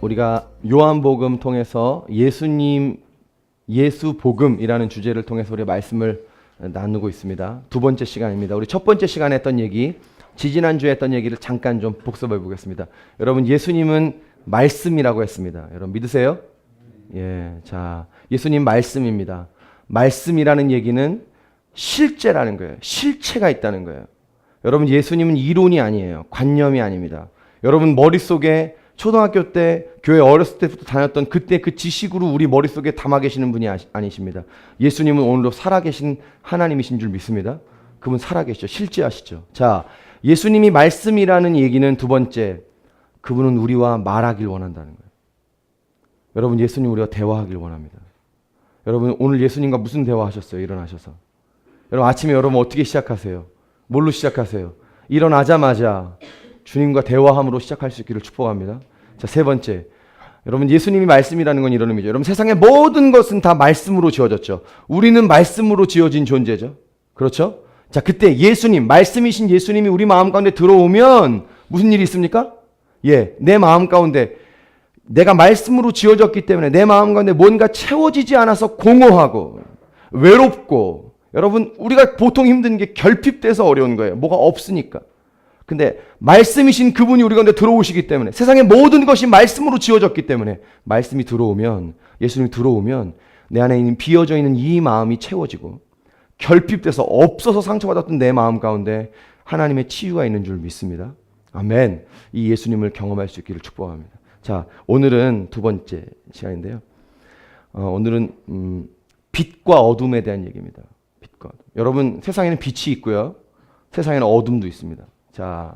우리가 요한복음 통해서 예수복음이라는 주제를 통해서 우리 말씀을 나누고 있습니다. 두 번째 시간입니다. 우리 첫 번째 시간에 했던 얘기, 지지난주에 했던 얘기를 잠깐 좀 복습해 보겠습니다. 여러분, 예수님은 말씀이라고 했습니다. 여러분 믿으세요? 예, 자, 예수님 말씀입니다. 말씀이라는 얘기는 실제라는 거예요. 실체가 있다는 거예요. 여러분, 예수님은 이론이 아니에요. 관념이 아닙니다. 여러분 머릿속에 초등학교 때 교회 어렸을 때부터 다녔던 그때 그 지식으로 우리 머릿속에 담아 계시는 분이 아니십니다. 예수님은 오늘도 살아계신 하나님이신 줄 믿습니다. 그분 살아계시죠. 실제하시죠. 자, 예수님이 말씀이라는 얘기는 두 번째, 그분은 우리와 말하길 원한다는 거예요. 여러분, 예수님 우리와 대화하길 원합니다. 여러분, 오늘 예수님과 무슨 대화하셨어요? 일어나셔서. 여러분, 아침에 여러분 어떻게 시작하세요? 뭘로 시작하세요? 일어나자마자 주님과 대화함으로 시작할 수 있기를 축복합니다. 자, 세 번째, 여러분 예수님이 말씀이라는 건 이런 의미죠. 여러분, 세상의 모든 것은 다 말씀으로 지어졌죠. 우리는 말씀으로 지어진 존재죠. 그렇죠? 자, 그때 예수님, 말씀이신 예수님이 우리 마음 가운데 들어오면 무슨 일이 있습니까? 예, 내 마음 가운데 내가 말씀으로 지어졌기 때문에 내 마음 가운데 뭔가 채워지지 않아서 공허하고 외롭고, 여러분 우리가 보통 힘든 게 결핍돼서 어려운 거예요. 뭐가 없으니까. 근데 말씀이신 그분이 우리 가운데 들어오시기 때문에, 세상의 모든 것이 말씀으로 지어졌기 때문에 말씀이 들어오면, 예수님이 들어오면 내 안에 있는 비어져 있는 이 마음이 채워지고, 결핍돼서 없어서 상처받았던 내 마음 가운데 하나님의 치유가 있는 줄 믿습니다. 아멘. 이 예수님을 경험할 수 있기를 축복합니다. 자, 오늘은 두 번째 시간인데요. 오늘은 빛과 어둠에 대한 얘기입니다. 빛과 어둠. 여러분, 세상에는 빛이 있고요. 세상에는 어둠도 있습니다. 자,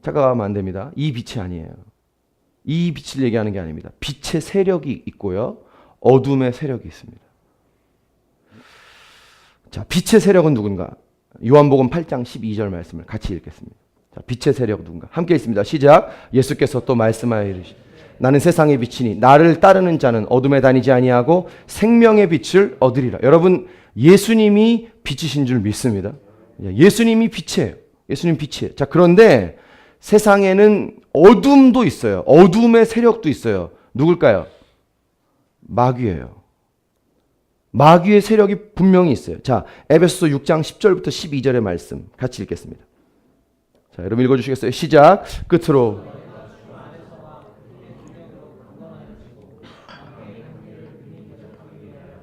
착각하면 안 됩니다. 이 빛이 아니에요. 이 빛을 얘기하는 게 아닙니다. 빛의 세력이 있고요. 어둠의 세력이 있습니다. 자, 빛의 세력은 누군가? 요한복음 8장 12절 말씀을 같이 읽겠습니다. 자, 빛의 세력은 누군가? 함께 읽습니다. 시작. 예수께서 또 말씀하여 이르시되, 나는 세상의 빛이니 나를 따르는 자는 어둠에 다니지 아니하고 생명의 빛을 얻으리라. 여러분, 예수님이 빛이신 줄 믿습니다. 예수님이 빛이에요. 예수님 빛이에요. 자, 그런데 세상에는 어둠도 있어요. 어둠의 세력도 있어요. 누굴까요? 마귀예요. 마귀의 세력이 분명히 있어요. 자, 에베소서 6장 10절부터 12절의 말씀 같이 읽겠습니다. 자, 여러분 읽어주시겠어요? 시작. 끝으로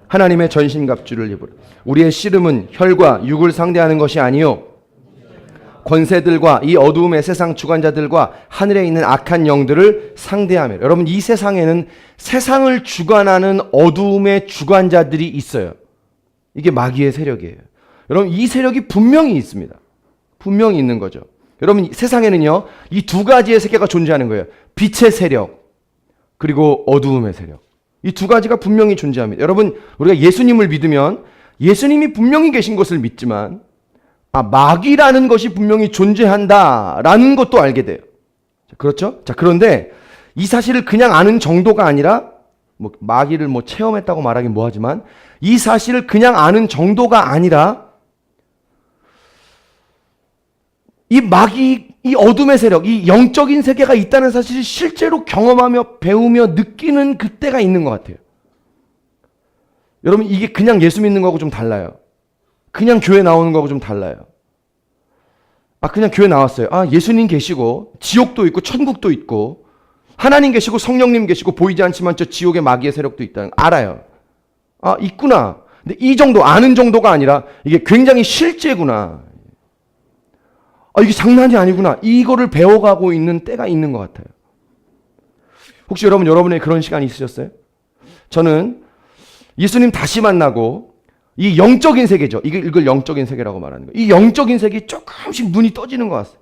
하나님의 전신갑주를 입으라. 우리의 씨름은 혈과 육을 상대하는 것이 아니요 권세들과 이 어두움의 세상 주관자들과 하늘에 있는 악한 영들을 상대하며. 여러분, 이 세상에는 세상을 주관하는 어두움의 주관자들이 있어요. 이게 마귀의 세력이에요. 여러분, 이 세력이 분명히 있습니다. 분명히 있는 거죠. 여러분, 세상에는요, 이 두 가지의 세계가 존재하는 거예요. 빛의 세력, 그리고 어두움의 세력. 이 두 가지가 분명히 존재합니다. 여러분, 우리가 예수님을 믿으면 예수님이 분명히 계신 것을 믿지만, 마귀라는 것이 분명히 존재한다라는 것도 알게 돼요. 그렇죠? 자, 그런데 이 사실을 그냥 아는 정도가 아니라, 마귀를 체험했다고 말하긴 뭐하지만, 이 사실을 그냥 아는 정도가 아니라, 이 마귀, 이 어둠의 세력, 이 영적인 세계가 있다는 사실을 실제로 경험하며 배우며 느끼는 그때가 있는 것 같아요. 여러분, 이게 그냥 예수 믿는 거하고 좀 달라요. 그냥 교회 나오는 거하고 좀 달라요. 그냥 교회 나왔어요. 예수님 계시고 지옥도 있고 천국도 있고 하나님 계시고 성령님 계시고 보이지 않지만 저 지옥의 마귀의 세력도 있다는 거 알아요. 있구나. 근데 이 정도 아는 정도가 아니라 이게 굉장히 실제구나. 이게 장난이 아니구나. 이거를 배워가고 있는 때가 있는 것 같아요. 혹시 여러분의 그런 시간이 있으셨어요? 저는 예수님 다시 만나고 이 영적인 세계죠. 이걸 영적인 세계라고 말하는 거예요. 이 영적인 세계에 조금씩 눈이 떠지는 것 같아요.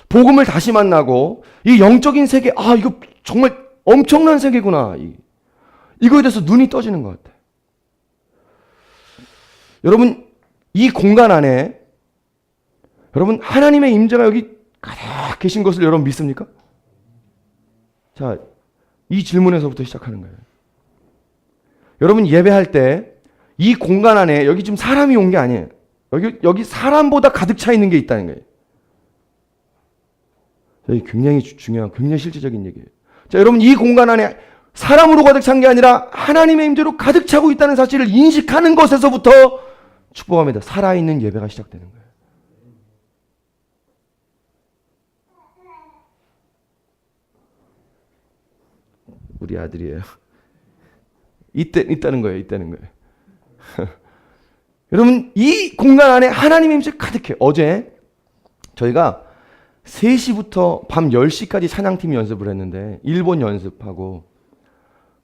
복음을 다시 만나고 이 영적인 세계, 이거 정말 엄청난 세계구나. 이거에 대해서 눈이 떠지는 것 같아요. 여러분, 이 공간 안에 여러분, 하나님의 임재가 여기 가득 계신 것을 여러분 믿습니까? 자, 이 질문에서부터 시작하는 거예요. 여러분, 예배할 때 이 공간 안에 여기 지금 사람이 온 게 아니에요. 여기 사람보다 가득 차 있는 게 있다는 거예요. 굉장히 중요한, 굉장히 실제적인 얘기예요. 자, 여러분, 이 공간 안에 사람으로 가득 찬 게 아니라 하나님의 임재로 가득 차고 있다는 사실을 인식하는 것에서부터 축복합니다. 살아있는 예배가 시작되는 거예요. 우리 아들이에요. 있다는 거예요. 여러분, 이 공간 안에 하나님의 임재 가득해요. 어제 저희가 3시부터 밤 10시까지 찬양팀 연습을 했는데, 일본 연습하고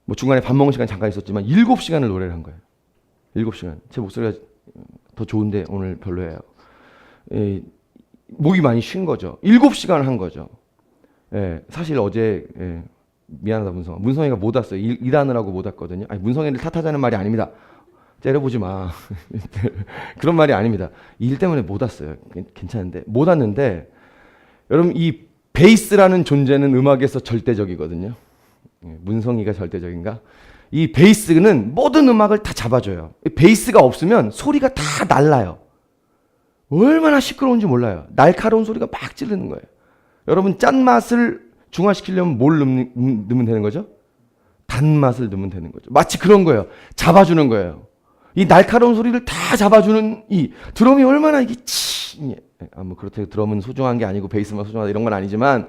뭐 중간에 밥 먹는 시간 잠깐 있었지만 7시간을 노래를 한 거예요. 7시간. 제 목소리가 더 좋은데 오늘 별로예요. 목이 많이 쉰 거죠. 7시간을 한 거죠. 사실 어제 미안하다 문성이가 못 왔어요. 일하느라고 못 왔거든요. 아니, 문성이를 탓하자는 말이 아닙니다. 째려보지 마. 그런 말이 아닙니다. 일 때문에 못 왔어요. 괜찮은데 못 왔는데, 여러분, 이 베이스라는 존재는 음악에서 절대적이거든요. 문성이가 절대적인가? 이 베이스는 모든 음악을 다 잡아줘요. 베이스가 없으면 소리가 다 날라요. 얼마나 시끄러운지 몰라요. 날카로운 소리가 막 찌르는 거예요. 여러분, 짠맛을 중화시키려면 뭘 넣으면 되는 거죠? 단맛을 넣으면 되는 거죠. 마치 그런 거예요. 잡아주는 거예요. 이 날카로운 소리를 다 잡아주는 이 드럼이 얼마나 이게 뭐 그렇다고 드럼은 소중한 게 아니고 베이스만 소중하다 이런 건 아니지만,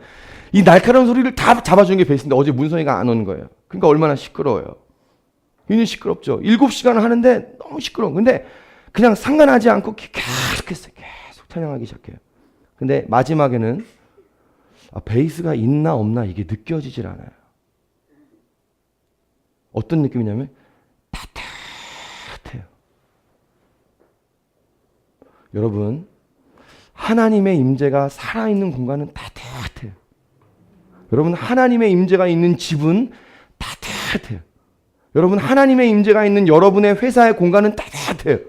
이 날카로운 소리를 다 잡아주는 게 베이스인데 어제 문성이가 안 오는 거예요. 그러니까 얼마나 시끄러워요. 굉장히 시끄럽죠. 7시간을 하는데 너무 시끄러워. 근데 그냥 상관하지 않고 계속했어요. 계속 찬양하기 시작해요. 근데 마지막에는 베이스가 있나 없나 이게 느껴지질 않아요. 어떤 느낌이냐면 따뜻해요. 여러분, 하나님의 임재가 살아있는 공간은 따뜻해요. 여러분, 하나님의 임재가 있는 집은 따뜻해요. 여러분, 하나님의 임재가 있는 여러분의 회사의 공간은 따뜻해요.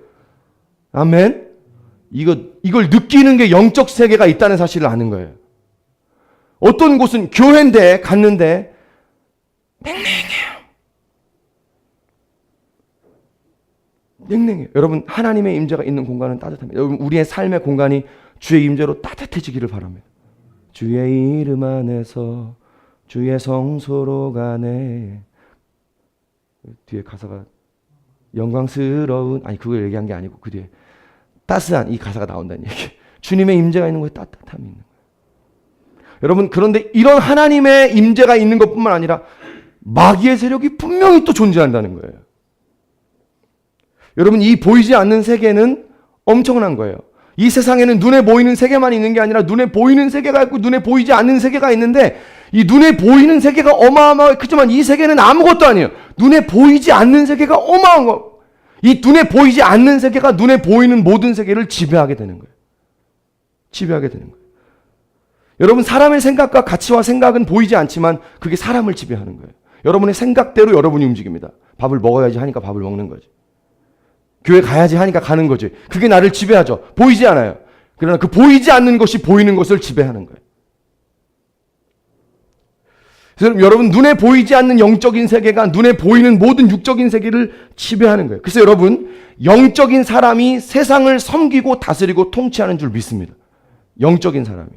아멘. 이걸 느끼는 게 영적 세계가 있다는 사실을 아는 거예요. 어떤 곳은 교회인데 갔는데 냉랭해요. 여러분, 하나님의 임재가 있는 공간은 따뜻합니다. 여러분, 우리의 삶의 공간이 주의 임재로 따뜻해지기를 바랍니다. 주의 이름 안에서 주의 성소로 가네. 뒤에 가사가 영광스러운, 아니 그걸 얘기한 게 아니고 그 뒤에 따스한 이 가사가 나온다는 얘기. 주님의 임재가 있는 곳에 따뜻함이 있는 거예요. 여러분, 그런데 이런 하나님의 임재가 있는 것뿐만 아니라 마귀의 세력이 분명히 또 존재한다는 거예요. 여러분, 이 보이지 않는 세계는 엄청난 거예요. 이 세상에는 눈에 보이는 세계만 있는 게 아니라 눈에 보이는 세계가 있고 눈에 보이지 않는 세계가 있는데, 이 눈에 보이는 세계가 어마어마하게 크지만 이 세계는 아무것도 아니에요. 눈에 보이지 않는 세계가 어마어마한 거. 이 눈에 보이지 않는 세계가 눈에 보이는 모든 세계를 지배하게 되는 거예요. 지배하게 되는 거예요. 여러분, 사람의 생각과 가치와 생각은 보이지 않지만 그게 사람을 지배하는 거예요. 여러분의 생각대로 여러분이 움직입니다. 밥을 먹어야지 하니까 밥을 먹는 거지. 교회 가야지 하니까 가는 거지. 그게 나를 지배하죠. 보이지 않아요. 그러나 그 보이지 않는 것이 보이는 것을 지배하는 거예요. 그래서 여러분, 눈에 보이지 않는 영적인 세계가 눈에 보이는 모든 육적인 세계를 지배하는 거예요. 그래서 여러분, 영적인 사람이 세상을 섬기고 다스리고 통치하는 줄 믿습니다. 영적인 사람이.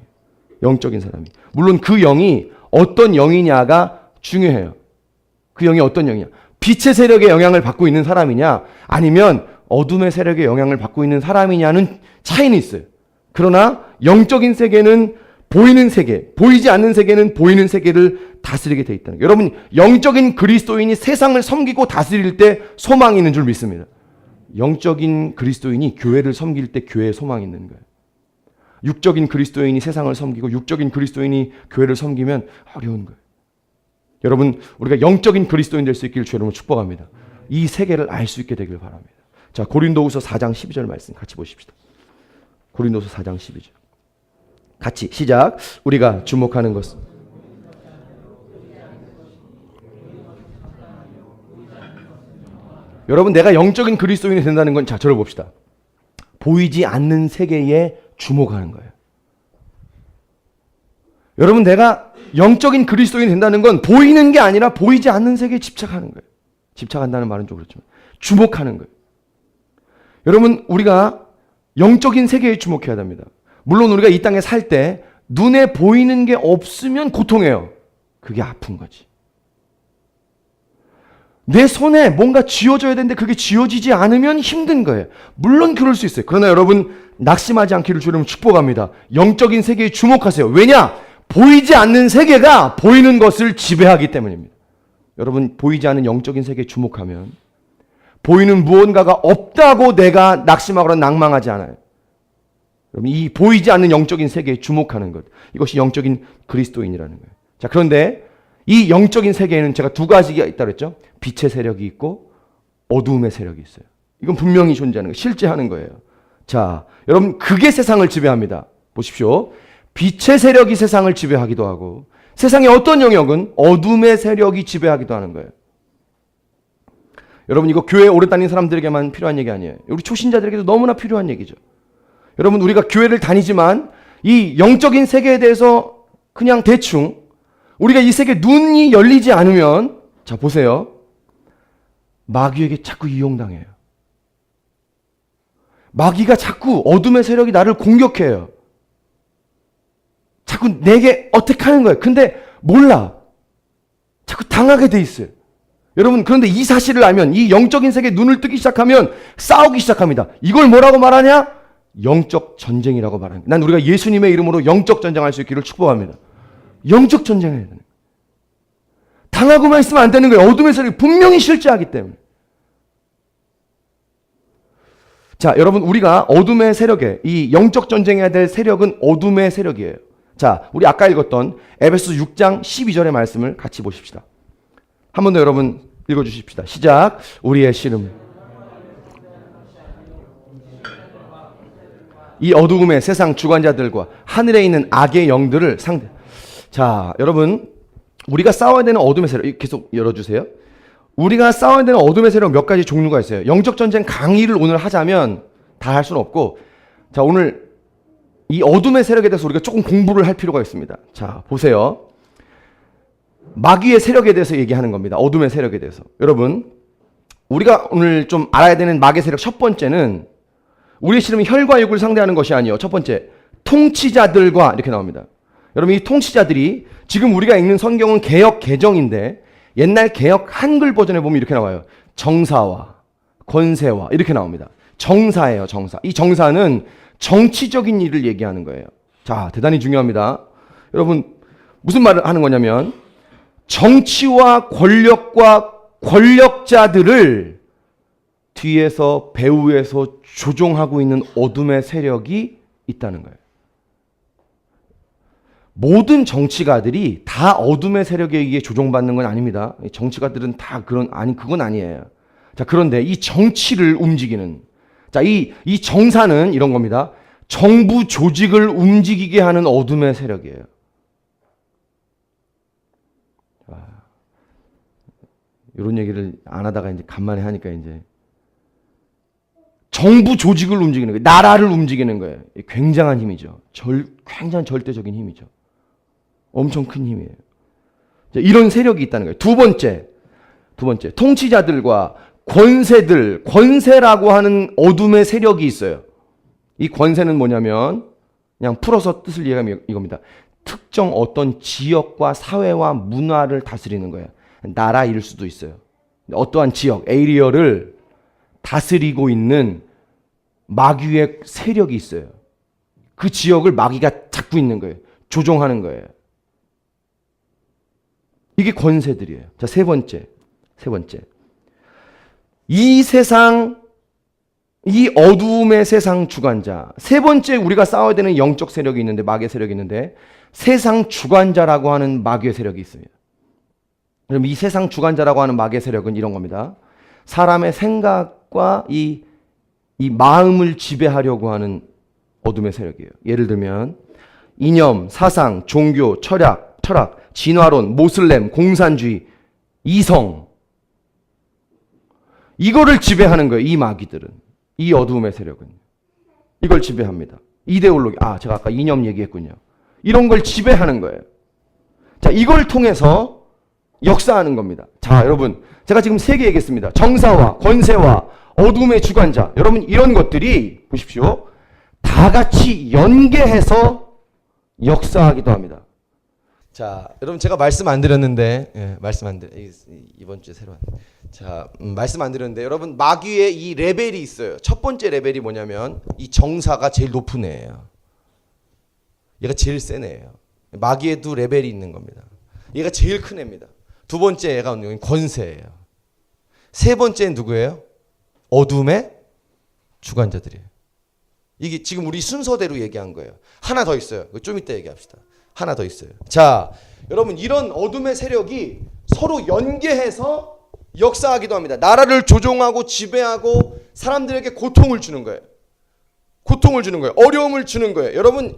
물론 그 영이 어떤 영이냐가 중요해요. 그 영이 어떤 영이냐. 빛의 세력의 영향을 받고 있는 사람이냐, 아니면 어둠의 세력의 영향을 받고 있는 사람이냐는 차이는 있어요. 그러나 영적인 세계는 보이는 세계, 보이지 않는 세계는 보이는 세계를 다스리게 돼 있다는 거예요. 여러분, 영적인 그리스도인이 세상을 섬기고 다스릴 때 소망이 있는 줄 믿습니다. 영적인 그리스도인이 교회를 섬길 때 교회에 소망이 있는 거예요. 육적인 그리스도인이 세상을 섬기고 육적인 그리스도인이 교회를 섬기면 어려운 거예요. 여러분, 우리가 영적인 그리스도인 될 수 있기를 주의 이름으로 축복합니다. 이 세계를 알 수 있게 되길 바랍니다. 자, 고린도후서 4장 12절 말씀 같이 보십시다. 고린도후서 4장 12절. 같이 시작. 우리가 주목하는 것은 여러분, 내가 영적인 그리스도인이 된다는 건, 자, 저를 봅시다. 보이지 않는 세계에 주목하는 거예요. 여러분, 내가 영적인 그리스도인이 된다는 건 보이는 게 아니라 보이지 않는 세계에 집착하는 거예요. 집착한다는 말은 좀 그렇지만 주목하는 거예요. 여러분, 우리가 영적인 세계에 주목해야 됩니다. 물론 우리가 이 땅에 살 때 눈에 보이는 게 없으면 고통해요. 그게 아픈 거지. 내 손에 뭔가 쥐어져야 되는데 그게 쥐어지지 않으면 힘든 거예요. 물론 그럴 수 있어요. 그러나 여러분 낙심하지 않기를 주님 축복합니다. 영적인 세계에 주목하세요. 왜냐? 보이지 않는 세계가 보이는 것을 지배하기 때문입니다. 여러분 보이지 않는 영적인 세계에 주목하면 보이는 무언가가 없다고 내가 낙심하거나 낭망하지 않아요. 여러분 이 보이지 않는 영적인 세계에 주목하는 것, 이것이 영적인 그리스도인이라는 거예요. 자, 그런데 이 영적인 세계에는 제가 두 가지가 있다고 했죠. 빛의 세력이 있고 어두움의 세력이 있어요. 이건 분명히 존재하는 거예요. 실제하는 거예요. 자, 여러분 그게 세상을 지배합니다. 보십시오. 빛의 세력이 세상을 지배하기도 하고 세상의 어떤 영역은 어둠의 세력이 지배하기도 하는 거예요. 여러분 이거 교회 오래 다닌 사람들에게만 필요한 얘기 아니에요. 우리 초신자들에게도 너무나 필요한 얘기죠. 여러분 우리가 교회를 다니지만 이 영적인 세계에 대해서 그냥 대충 우리가 이 세계에 눈이 열리지 않으면 자 보세요. 마귀에게 자꾸 이용당해요. 마귀가 자꾸 어둠의 세력이 나를 공격해요. 자꾸 내게 어택하는 거예요. 근데 몰라. 자꾸 당하게 돼 있어요. 여러분 그런데 이 사실을 알면 이 영적인 세계에 눈을 뜨기 시작하면 싸우기 시작합니다. 이걸 뭐라고 말하냐? 영적 전쟁이라고 말하는 거예요. 난 우리가 예수님의 이름으로 영적 전쟁할 수 있기를 축복합니다. 영적 전쟁을 해야 되는 거예요. 당하고만 있으면 안 되는 거예요. 어둠의 세력이 분명히 실제하기 때문에. 자, 여러분 우리가 어둠의 세력에 이 영적 전쟁해야 될 세력은 어둠의 세력이에요. 자, 우리 아까 읽었던 에베소 6장 12절의 말씀을 같이 보십시다. 한 번 더 여러분 읽어주십시다. 시작. 우리의 씨름. 이 어두움의 세상 주관자들과 하늘에 있는 악의 영들을 상대. 자, 여러분 우리가 싸워야 되는 어둠의 세력 계속 열어주세요. 우리가 싸워야 되는 어둠의 세력 몇 가지 종류가 있어요. 영적 전쟁 강의를 오늘 하자면 다 할 수는 없고, 자 오늘 이 어둠의 세력에 대해서 우리가 조금 공부를 할 필요가 있습니다. 자 보세요. 마귀의 세력에 대해서 얘기하는 겁니다. 어둠의 세력에 대해서. 여러분 우리가 오늘 좀 알아야 되는 마귀의 세력 첫 번째는 우리의 씨름은 혈과 육을 상대하는 것이 아니에요. 첫 번째 통치자들과 이렇게 나옵니다. 여러분 이 통치자들이 지금 우리가 읽는 성경은 개역 개정인데 옛날 개역 한글 버전에 보면 이렇게 나와요. 정사와 권세와 이렇게 나옵니다. 정사예요. 정사. 이 정사는 정치적인 일을 얘기하는 거예요. 자, 대단히 중요합니다. 여러분 무슨 말을 하는 거냐면 정치와 권력과 권력자들을 뒤에서 배후에서 조종하고 있는 어둠의 세력이 있다는 거예요. 모든 정치가들이 다 어둠의 세력에 의해 조종받는 건 아닙니다. 정치가들은 다 그건 아니에요. 자, 그런데 이 정치를 움직이는, 자, 이 정사는 이런 겁니다. 정부 조직을 움직이게 하는 어둠의 세력이에요. 자, 이런 얘기를 안 하다가 이제 간만에 하니까 이제 정부 조직을 움직이는 거예요. 나라를 움직이는 거예요. 굉장한 힘이죠. 굉장한 절대적인 힘이죠. 엄청 큰 힘이에요. 자, 이런 세력이 있다는 거예요. 두 번째, 통치자들과 권세라고 하는 어둠의 세력이 있어요. 이 권세는 뭐냐면 그냥 풀어서 뜻을 이해하면 이겁니다. 특정 어떤 지역과 사회와 문화를 다스리는 거예요. 나라일 수도 있어요. 어떠한 지역, 에리어를 다스리고 있는 마귀의 세력이 있어요. 그 지역을 마귀가 잡고 있는 거예요. 조종하는 거예요. 이게 권세들이에요. 자, 세 번째. 이 세상, 이 어두움의 세상 주관자. 세 번째 우리가 싸워야 되는 영적 세력이 있는데, 마귀의 세력이 있는데, 세상 주관자라고 하는 마귀의 세력이 있습니다. 그럼 이 세상 주관자라고 하는 마귀의 세력은 이런 겁니다. 사람의 생각과 이 마음을 지배하려고 하는 어둠의 세력이에요. 예를 들면 이념, 사상, 종교, 철학, 진화론, 모슬렘, 공산주의, 이성, 이거를 지배하는 거예요. 이 마귀들은, 이 어두움의 세력은 이걸 지배합니다. 이데올로기, 제가 아까 이념 얘기했군요. 이런 걸 지배하는 거예요. 자, 이걸 통해서 역사하는 겁니다. 자, 여러분, 제가 지금 세 개 얘기했습니다. 정사와 권세와 어둠의 주관자. 여러분, 이런 것들이 보십시오. 다 같이 연계해서 역사하기도 합니다. 자, 여러분 제가 말씀 안 드렸는데, 말씀 안 드려. 이번 주에 새로 자, 말씀 안 드렸는데, 여러분 마귀의 이 레벨이 있어요. 첫 번째 레벨이 뭐냐면 이 정사가 제일 높은 애예요. 얘가 제일 센 애예요. 마귀에도 레벨이 있는 겁니다. 얘가 제일 큰 애입니다. 두 번째 애가 권세예요. 세 번째는 누구예요? 어둠의 주관자들이에요. 이게 지금 우리 순서대로 얘기한 거예요. 하나 더 있어요. 좀 이따 얘기합시다. 하나 더 있어요. 자, 여러분 이런 어둠의 세력이 서로 연계해서 역사하기도 합니다. 나라를 조종하고 지배하고 사람들에게 고통을 주는 거예요. 고통을 주는 거예요. 어려움을 주는 거예요. 여러분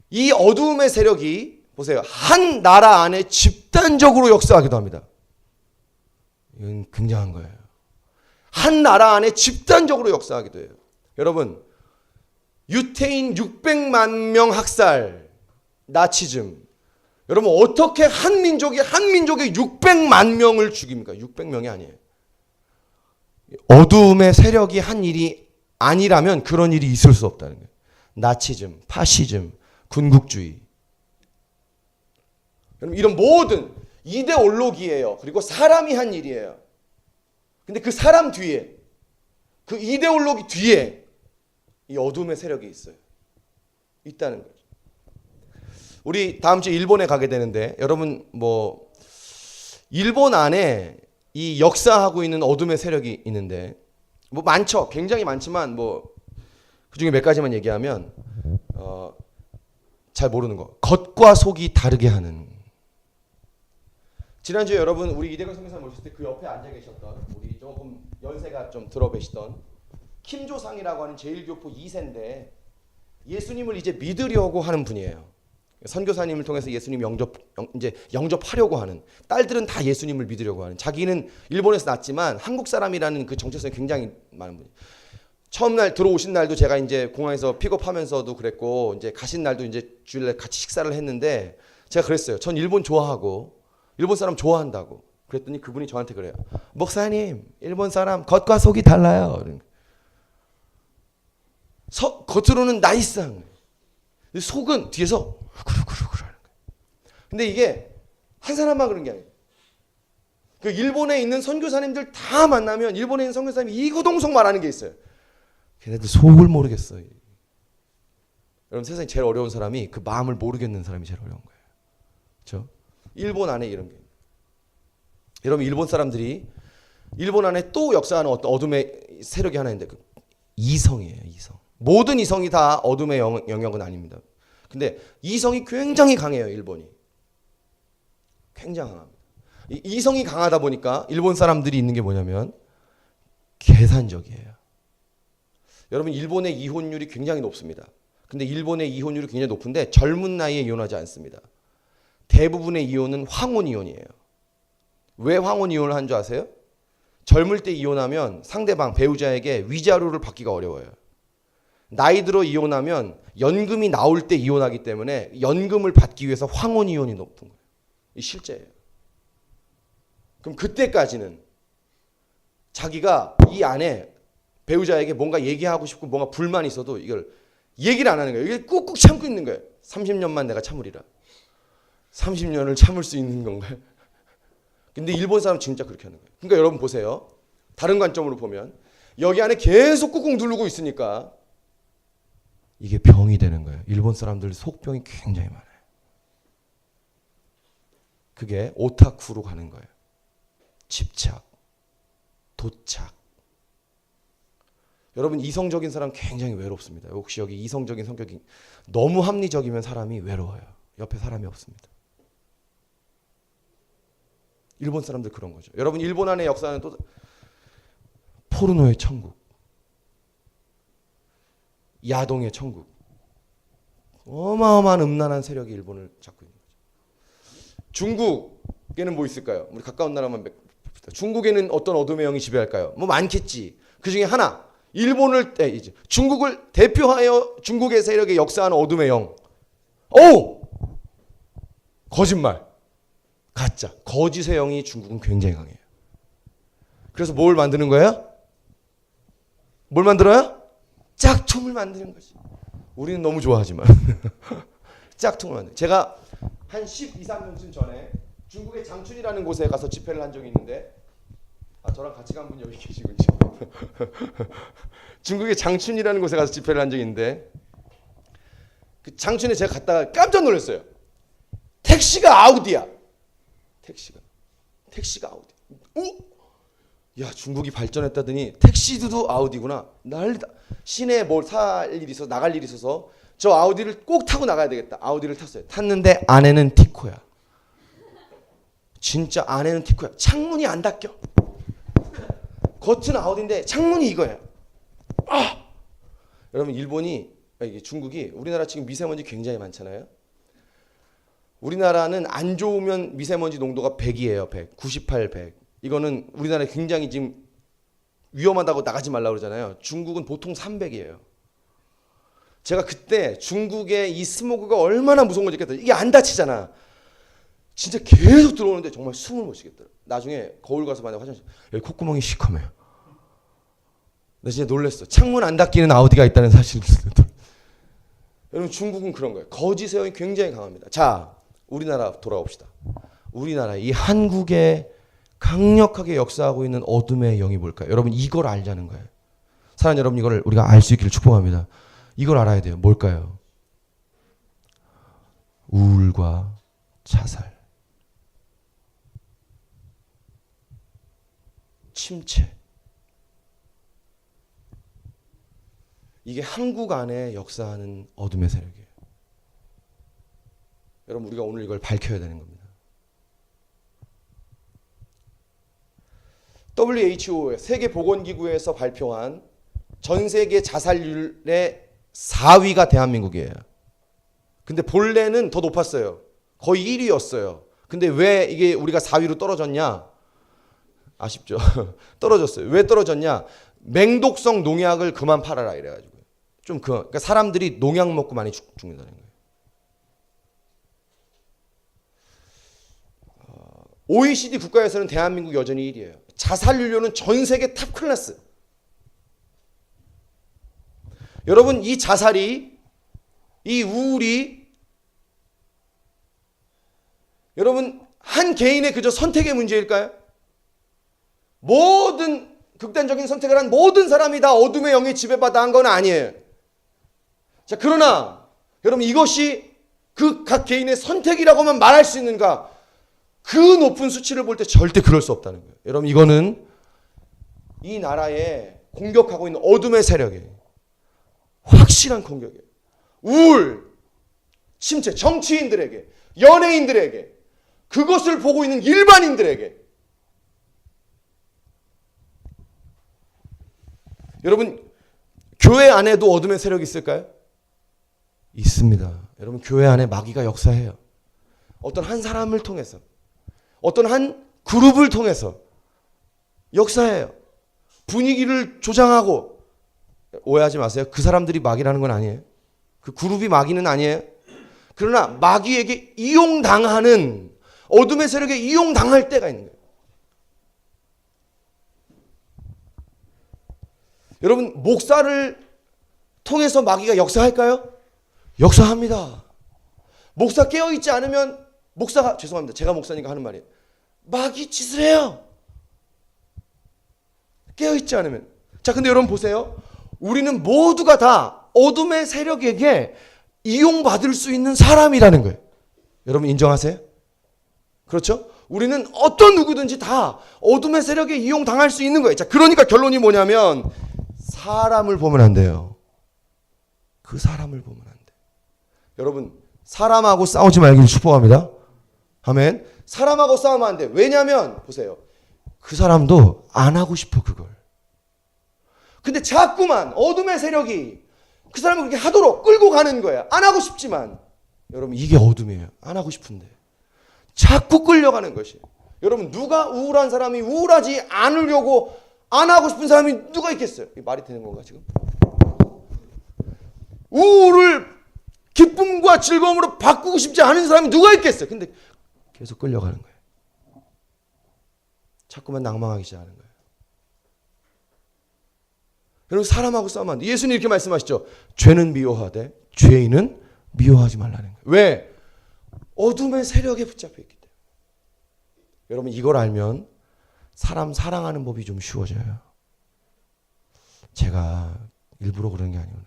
이 어둠의 세력이 보세요. 한 나라 안에 집단적으로 역사하기도 합니다. 이건 굉장한 거예요. 한 나라 안에 집단적으로 역사하기도 해요. 여러분 유태인 600만 명 학살, 나치즘. 여러분 어떻게 한 민족이 600만 명을 죽입니까? 600명이 아니에요. 어둠의 세력이 한 일이 아니라면 그런 일이 있을 수 없다는 거예요. 나치즘, 파시즘, 군국주의. 여러분 이런 모든 이데올로기예요. 그리고 사람이 한 일이에요. 근데 그 사람 뒤에, 그 이데올로기 뒤에 이 어둠의 세력이 있어요. 있다는 거죠. 우리 다음 주에 일본에 가게 되는데 여러분 뭐 일본 안에 이 역사하고 있는 어둠의 세력이 있는데 뭐 많죠. 굉장히 많지만 뭐 그중에 몇 가지만 얘기하면 잘 모르는 거. 겉과 속이 다르게 하는. 지난주에 여러분 우리 이대건 선교사님 오셨을 때 그 옆에 앉아 계셨던 우리 조금 연세가 좀 들어 계시던 김조상이라고 하는 제1교포 2세인데 예수님을 이제 믿으려고 하는 분이에요. 선교사님을 통해서 예수님 영접하려고 하는, 딸들은 다 예수님을 믿으려고 하는, 자기는 일본에서 났지만 한국 사람이라는 그 정체성이 굉장히 많은 분이에요. 처음 날 들어오신 날도 제가 이제 공항에서 픽업하면서도 그랬고 이제 가신 날도 이제 주일날 같이 식사를 했는데 제가 그랬어요. 전 일본 좋아하고 일본 사람 좋아한다고. 그랬더니 그분이 저한테 그래요. 목사님, 일본 사람 겉과 속이 달라요. 겉으로는 나이스한 거예요. 속은 뒤에서 구르구르구르 하는 거예요. 근데 이게 한 사람만 그런 게 아니에요. 그 일본에 있는 선교사님들 다 만나면 일본에 있는 선교사님이 이구동성 말하는 게 있어요. 걔네들 속을 모르겠어요. 여러분 세상에 제일 어려운 사람이 그 마음을 모르겠는 사람이 제일 어려운 거예요. 그렇죠? 일본 안에 이런 게. 여러분 일본 사람들이 일본 안에 또 역사하는 어떤 어둠의 세력이 하나 있는데 그 이성이에요. 이성. 모든 이성이 다 어둠의 영역은 아닙니다. 근데 이성이 굉장히 강해요. 일본이. 굉장히 강합니다. 이성이 강하다 보니까 일본 사람들이 있는 게 뭐냐면 계산적이에요. 여러분 일본의 이혼율이 굉장히 높습니다. 근데 일본의 이혼율이 굉장히 높은데 젊은 나이에 이혼하지 않습니다. 대부분의 이혼은 황혼 이혼이에요. 왜 황혼 이혼을 한 줄 아세요? 젊을 때 이혼하면 상대방 배우자에게 위자료를 받기가 어려워요. 나이 들어 이혼하면 연금이 나올 때 이혼하기 때문에 연금을 받기 위해서 황혼 이혼이 높은 거예요. 이 실제예요. 그럼 그때까지는 자기가 이 안에 배우자에게 뭔가 얘기하고 싶고 뭔가 불만이 있어도 이걸 얘기를 안 하는 거예요. 이게 꾹꾹 참고 있는 거예요. 30년만 내가 참으리라. 30년을 참을 수 있는 건가요? 근데 일본 사람은 진짜 그렇게 하는 거예요. 그러니까 여러분 보세요. 다른 관점으로 보면 여기 안에 계속 꾹꾹 누르고 있으니까 이게 병이 되는 거예요. 일본 사람들 속병이 굉장히 많아요. 그게 오타쿠로 가는 거예요. 집착, 도착. 여러분 이성적인 사람 굉장히 외롭습니다. 혹시 여기 이성적인 성격이 너무 합리적이면 사람이 외로워요. 옆에 사람이 없습니다. 일본 사람들 그런 거죠. 여러분 일본 안의 역사는 또 포르노의 천국, 야동의 천국, 어마어마한 음란한 세력이 일본을 잡고 있는 거죠. 중국에는 뭐 있을까요? 우리 가까운 나라만 봅시다. 중국에는 어떤 어둠의 영이 지배할까요? 뭐 많겠지. 그 중에 하나, 이제 중국을 대표하여 중국의 세력에 역사하는 어둠의 영. 오! 거짓말, 가짜, 거짓의 영이 중국은 굉장히 강해요. 그래서 뭘 만드는 거예요? 뭘 만들어요? 짝퉁을 만드는 거지. 우리는 너무 좋아하지만 짝퉁을 만든. 제가 한 12, 13년쯤 전에 중국의 장춘이라는 곳에 가서 집회를 한 적이 있는데, 저랑 같이 간 분 여기 계시군요. 중국의 장춘이라는 곳에 가서 집회를 한 적이 있는데, 그 장춘에 제가 갔다가 깜짝 놀랐어요. 택시가 아우디야. 택시가 아우디. 야, 중국이 발전했다더니 택시도 아우디구나. 난리다. 시내에 뭘 살 일이 있어서 나갈 일이 있어서 저 아우디를 꼭 타고 나가야 되겠다. 아우디를 탔어요. 탔는데 안에는 티코야. 진짜 안에는 티코야. 창문이 안 닫혀. 겉은 아우디인데 창문이 이거예요. 여러분, 이게 중국이, 우리나라 지금 미세먼지 굉장히 많잖아요. 우리나라는 안 좋으면 미세먼지 농도가 100이에요. 100. 98, 100. 이거는 우리나라에 굉장히 지금 위험하다고 나가지 말라고 그러잖아요. 중국은 보통 300이에요. 제가 그때 중국의 이 스모그가 얼마나 무서운 건지 느꼈어요. 이게 안 다치잖아. 진짜 계속 들어오는데 정말 숨을 못 쉬겠더라고요. 나중에 거울 가서 봤는데 화장실, 여기 콧구멍이 시커매요. 나 진짜 놀랐어. 창문 안 닫히는 아우디가 있다는 사실을. 여러분, 중국은 그런 거예요. 거짓의 영이 굉장히 강합니다. 자, 우리나라 돌아옵시다. 우리나라, 이 한국에 강력하게 역사하고 있는 어둠의 영이 뭘까요? 여러분, 이걸 알자는 거예요. 사랑하는 여러분, 이걸 우리가 알 수 있기를 축복합니다. 이걸 알아야 돼요. 뭘까요? 우울과 자살, 침체. 이게 한국 안에 역사하는 어둠의 세력이에요. 여러분, 우리가 오늘 이걸 밝혀야 되는 겁니다. WHO, 세계보건기구에서 발표한 전 세계 자살률의 4위가 대한민국이에요. 근데 본래는 더 높았어요. 거의 1위였어요. 근데 왜 이게 우리가 4위로 떨어졌냐? 아쉽죠? 떨어졌어요. 왜 떨어졌냐? 맹독성 농약을 그만 팔아라 이래가지고. 그러니까 사람들이 농약 먹고 많이 죽는다는 거예요. OECD 국가에서는 대한민국 여전히 1위예요. 자살률로는 전 세계 탑 클래스. 여러분, 이 자살이, 이 우울이, 여러분, 한 개인의 그저 선택의 문제일까요? 모든 극단적인 선택을 한 모든 사람이 다 어둠의 영에 지배받아 한 건 아니에요. 자, 그러나 여러분, 이것이 그 각 개인의 선택이라고만 말할 수 있는가? 그 높은 수치를 볼 때 절대 그럴 수 없다는 거예요. 여러분, 이거는 이 나라에 공격하고 있는 어둠의 세력이에요. 확실한 공격이에요. 우울, 침체, 정치인들에게, 연예인들에게, 그것을 보고 있는 일반인들에게. 여러분, 교회 안에도 어둠의 세력이 있을까요? 있습니다. 여러분, 교회 안에 마귀가 역사해요. 어떤 한 사람을 통해서, 어떤 한 그룹을 통해서 역사해요. 분위기를 조장하고. 오해하지 마세요. 그 사람들이 마귀라는 건 아니에요. 그 그룹이 마귀는 아니에요. 그러나 마귀에게 이용당하는, 어둠의 세력에 이용당할 때가 있는 거예요. 여러분, 목사를 통해서 마귀가 역사할까요? 역사합니다. 목사 깨어있지 않으면, 목사가, 죄송합니다, 제가 목사니까 하는 말이에요, 마귀 짓을 해요. 깨어있지 않으면. 자, 근데 여러분 보세요. 우리는 모두가 다 어둠의 세력에게 이용받을 수 있는 사람이라는 거예요. 여러분 인정하세요? 그렇죠? 우리는 어떤 누구든지 다 어둠의 세력에 이용당할 수 있는 거예요. 자, 그러니까 결론이 뭐냐면, 사람을 보면 안 돼요. 그 사람을 보면 안 돼. 여러분, 사람하고 싸우지 말기를 축복합니다. 아멘. 사람하고 싸우면 안 돼. 왜냐면 보세요. 그 사람도 안 하고 싶어, 그걸. 근데 자꾸만 어둠의 세력이 그 사람을 그렇게 하도록 끌고 가는 거야. 안 하고 싶지만. 여러분, 이게 어둠이에요. 안 하고 싶은데 자꾸 끌려가는 것이. 여러분, 누가 우울한 사람이 우울하지 않으려고 안 하고 싶은 사람이 누가 있겠어요? 이게 말이 되는 건가 지금? 우울을 기쁨과 즐거움으로 바꾸고 싶지 않은 사람이 누가 있겠어요? 근데 계속 끌려가는 거예요. 자꾸만 낭망하기 시작하는 거예요. 여러분, 사람하고 싸우면 안 돼. 예수님 이렇게 말씀하시죠. 죄는 미워하되 죄인은 미워하지 말라는 거예요. 왜? 어둠의 세력에 붙잡혀 있기 때문에. 여러분 이걸 알면 사람 사랑하는 법이 좀 쉬워져요. 제가 일부러 그런 게 아니구나.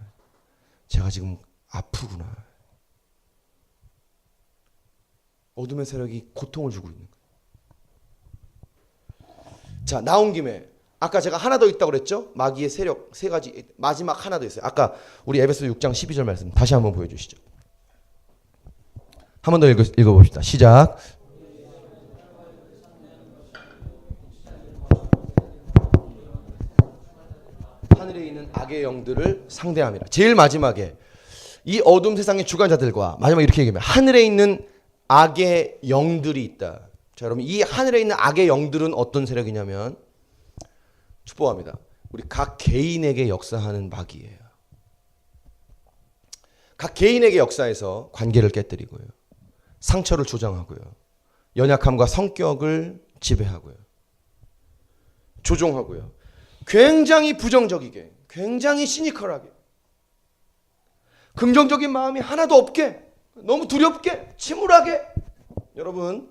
제가 지금 아프구나. 어둠의 세력이 고통을 주고 있는 거예요. 자, 나온 김에 아까 제가 하나 더 있다고 그랬죠? 마귀의 세력 세 가지, 마지막 하나 더 있어요. 아까 우리 에베소 6장 12절 말씀 다시 한번 보여주시죠. 한 번 더 읽어봅시다. 시작. 하늘에 있는 악의 영들을 상대함이라. 제일 마지막에 이 어둠 세상의 주관자들과 마지막에 이렇게 얘기합니다. 하늘에 있는 악의 영들이 있다. 자, 여러분 이 하늘에 있는 악의 영들은 어떤 세력이냐면 축복합니다. 우리 각 개인에게 역사하는 마귀예요. 각 개인에게 역사해서 관계를 깨뜨리고요. 상처를 조장하고요. 연약함과 성격을 지배하고요. 조종하고요. 굉장히 부정적이게, 굉장히 시니컬하게, 긍정적인 마음이 하나도 없게, 너무 두렵게, 침울하게. 여러분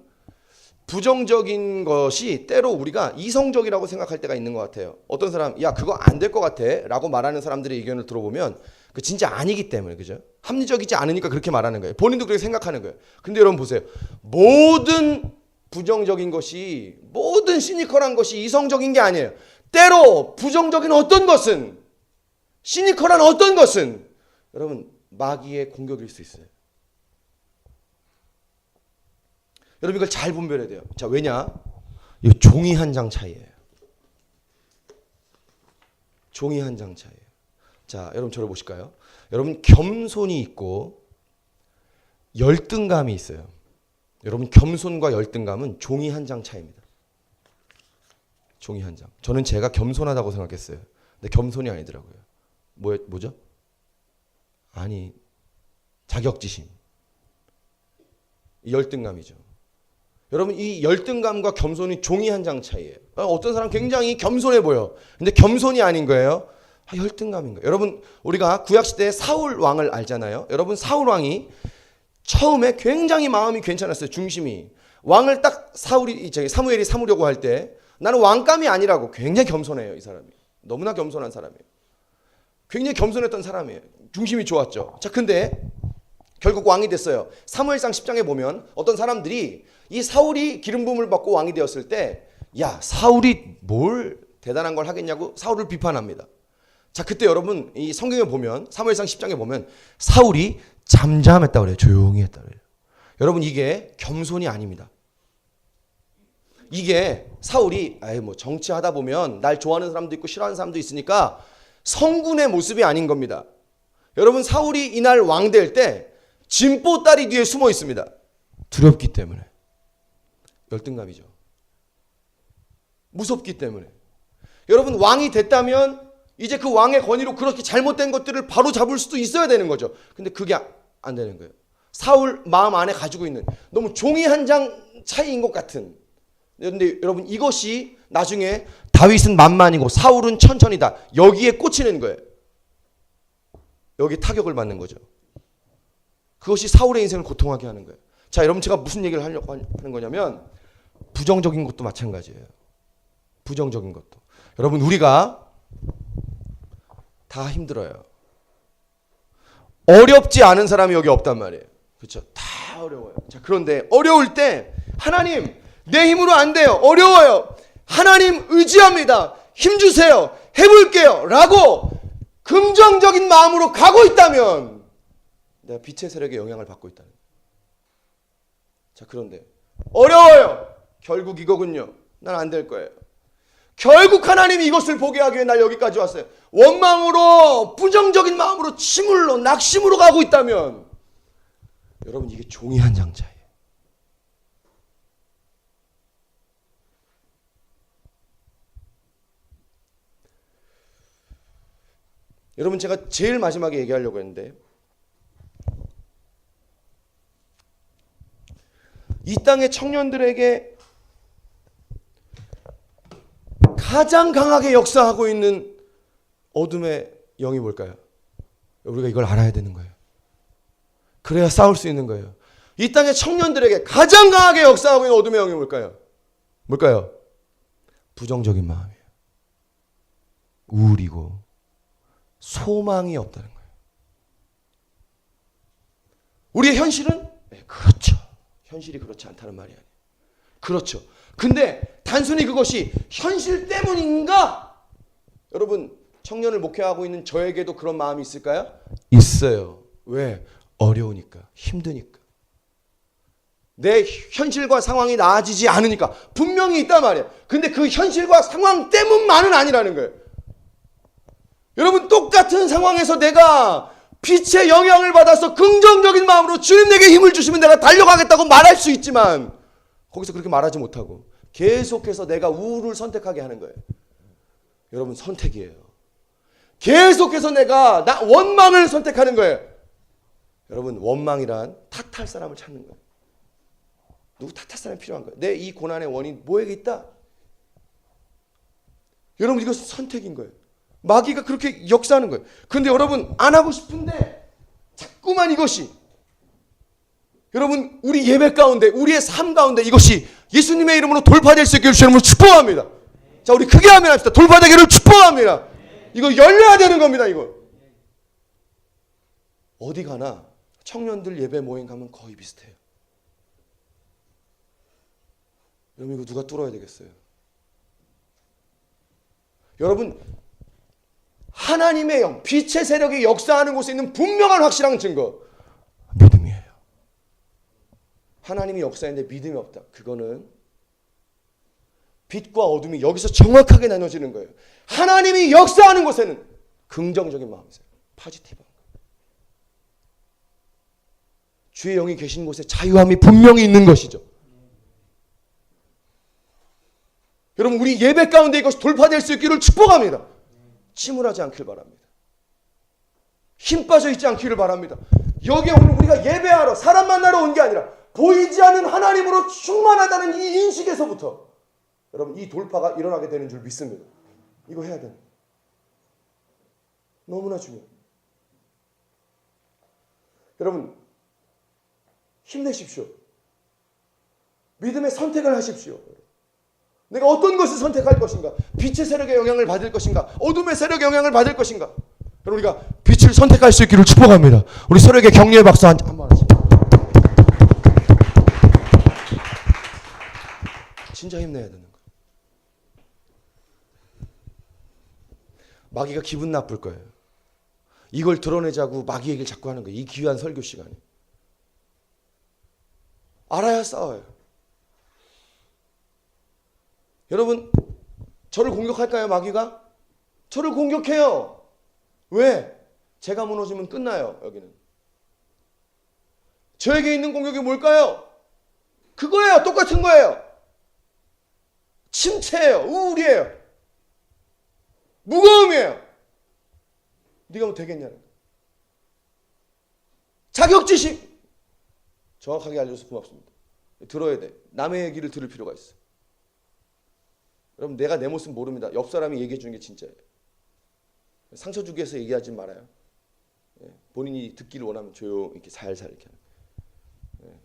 부정적인 것이 때로 우리가 이성적이라고 생각할 때가 있는 것 같아요. 어떤 사람, 야 그거 안 될 것 같아 라고 말하는 사람들의 의견을 들어보면 그 진짜 아니기 때문에, 그죠? 합리적이지 않으니까 그렇게 말하는 거예요. 본인도 그렇게 생각하는 거예요. 근데 여러분 보세요. 모든 부정적인 것이, 모든 시니컬한 것이 이성적인 게 아니에요. 때로 부정적인 어떤 것은, 시니컬한 어떤 것은 여러분 마귀의 공격일 수 있어요. 여러분 이걸 잘 분별해야 돼요. 자, 왜냐? 이거 종이 한 장 차이예요. 종이 한 장 차이예요. 자, 여러분 저를 보실까요? 여러분 겸손이 있고 열등감이 있어요. 여러분 겸손과 열등감은 종이 한 장 차이입니다. 종이 한 장. 저는 제가 겸손하다고 생각했어요. 근데 겸손이 아니더라고요. 뭐죠? 아니, 자격지심. 열등감이죠. 여러분 이 열등감과 겸손이 종이 한 장 차이예요. 어떤 사람 굉장히 겸손해 보여. 근데 겸손이 아닌 거예요. 열등감인 거예요. 여러분 우리가 구약시대에 사울 왕을 알잖아요. 여러분 사울 왕이 처음에 굉장히 마음이 괜찮았어요. 중심이. 왕을 딱 사무엘이 삼으려고 할 때 나는 왕감이 아니라고 굉장히 겸손해요. 이 사람이. 너무나 겸손한 사람이에요. 굉장히 겸손했던 사람이에요. 중심이 좋았죠. 자, 근데 결국 왕이 됐어요. 사무엘상 10장에 보면 어떤 사람들이 이 사울이 기름 부음을 받고 왕이 되었을 때, 야 사울이 뭘 대단한 걸 하겠냐고 사울을 비판합니다. 자, 그때 여러분 이 성경에 보면 사무엘상 10장에 보면 사울이 잠잠했다고 그래요. 조용히 했다고 그래요. 여러분 이게 겸손이 아닙니다. 이게 사울이 뭐 정치하다 보면 날 좋아하는 사람도 있고 싫어하는 사람도 있으니까 성군의 모습이 아닌 겁니다. 여러분 사울이 이날 왕 될 때 진보다리 뒤에 숨어 있습니다. 두렵기 때문에. 열등감이죠. 무섭기 때문에. 여러분 왕이 됐다면 이제 그 왕의 권위로 그렇게 잘못된 것들을 바로 잡을 수도 있어야 되는 거죠. 근데 그게 안 되는 거예요. 사울 마음 안에 가지고 있는 너무 종이 한 장 차이인 것 같은. 그런데 여러분 이것이 나중에 다윗은 만만이고 사울은 천천히다. 여기에 꽂히는 거예요. 여기 타격을 받는 거죠. 그것이 사울의 인생을 고통하게 하는 거예요. 자, 여러분 제가 무슨 얘기를 하려고 하는 거냐면 부정적인 것도 마찬가지예요. 부정적인 것도. 여러분 우리가 다 힘들어요. 어렵지 않은 사람이 여기 없단 말이에요. 그렇죠? 다 어려워요. 자, 그런데 어려울 때 하나님 내 힘으로 안 돼요. 어려워요. 하나님 의지합니다. 힘 주세요. 해볼게요. 라고 긍정적인 마음으로 가고 있다면 내가 빛의 세력에 영향을 받고 있다는 거예요. 자, 그런데 어려워요. 결국 이거군요. 난 안 될 거예요. 결국 하나님이 이것을 보게 하기 위해 날 여기까지 왔어요. 원망으로, 부정적인 마음으로, 침울로, 낙심으로 가고 있다면 여러분 이게 종이 한 장 차이예요. 여러분 제가 제일 마지막에 얘기하려고 했는데 이 땅의 청년들에게 가장 강하게 역사하고 있는 어둠의 영이 뭘까요? 우리가 이걸 알아야 되는 거예요. 그래야 싸울 수 있는 거예요. 이 땅의 청년들에게 가장 강하게 역사하고 있는 어둠의 영이 뭘까요? 뭘까요? 부정적인 마음이에요. 우울이고 소망이 없다는 거예요. 우리의 현실은? 네, 그렇죠. 현실이 그렇지 않다는 말이 아니에요. 그렇죠. 근데 단순히 그것이 현실 때문인가? 여러분, 청년을 목회하고 있는 저에게도 그런 마음이 있을까요? 있어요. 왜? 어려우니까, 힘드니까. 내 현실과 상황이 나아지지 않으니까. 분명히 있단 말이에요. 근데 그 현실과 상황 때문만은 아니라는 거예요. 여러분, 똑같은 상황에서 내가 빛의 영향을 받아서 긍정적인 마음으로 주님 내게 힘을 주시면 내가 달려가겠다고 말할 수 있지만 거기서 그렇게 말하지 못하고 계속해서 내가 우울을 선택하게 하는 거예요. 여러분, 선택이에요. 계속해서 내가 원망을 선택하는 거예요. 여러분, 원망이란 탓할 사람을 찾는 거예요. 누구 탓할 사람이 필요한 거예요. 내 이 고난의 원인 뭐에게 있다? 여러분, 이것은 선택인 거예요. 마귀가 그렇게 역사하는 거예요. 근데 여러분, 안 하고 싶은데 자꾸만 이것이, 여러분, 우리 예배 가운데, 우리의 삶 가운데 이것이 예수님의 이름으로 돌파될 수 있기를 주님으로 축복합니다. 자, 우리 크게 하면 합시다. 돌파되기를 축복합니다. 이거 열려야 되는 겁니다. 이거 어디 가나 청년들 예배 모임 가면 거의 비슷해요. 여러분, 이거 누가 뚫어야 되겠어요? 여러분, 하나님의 영, 빛의 세력이 역사하는 곳에 있는 분명한 확실한 증거, 믿음이에요. 하나님이 역사했는데 믿음이 없다. 그거는 빛과 어둠이 여기서 정확하게 나눠지는 거예요. 하나님이 역사하는 곳에는 긍정적인 마음이세요. 포지티브한 거. 주의 영이 계신 곳에 자유함이 분명히 있는 것이죠. 여러분, 우리 예배 가운데 이것이 돌파될 수 있기를 축복합니다. 침울하지 않길 바랍니다. 힘 빠져 있지 않기를 바랍니다. 여기에 오늘 우리가 예배하러, 사람 만나러 온 게 아니라 보이지 않는 하나님으로 충만하다는 이 인식에서부터 여러분, 이 돌파가 일어나게 되는 줄 믿습니다. 이거 해야 돼요. 너무나 중요해요. 여러분, 힘내십시오. 믿음의 선택을 하십시오. 내가 어떤 것을 선택할 것인가? 빛의 세력의 영향을 받을 것인가? 어둠의 세력의 영향을 받을 것인가? 여러분, 우리가 빛을 선택할 수 있기를 축복합니다. 우리 서로에게 격려의 박수 한번 하시죠. 진짜 힘내야 되는 거예요. 마귀가 기분 나쁠 거예요. 이걸 드러내자고 마귀 얘기를 자꾸 하는 거예요. 이 귀한 설교 시간에. 알아야 싸워요. 여러분, 저를 공격할까요, 마귀가? 저를 공격해요. 왜? 제가 무너지면 끝나요, 여기는. 저에게 있는 공격이 뭘까요? 그거예요. 똑같은 거예요. 침체예요. 우울이에요. 무거움이에요. 네가 뭐 되겠냐는 거예요. 자격지심. 정확하게 알려줘서 고맙습니다. 들어야 돼. 남의 얘기를 들을 필요가 있어. 여러분, 내가 내 모습 모릅니다. 옆 사람이 얘기해 주는 게 진짜예요. 상처 주기 위해서 얘기하지 말아요. 본인이 듣기를 원하면 조용히 이렇게 살살 이렇게 하는.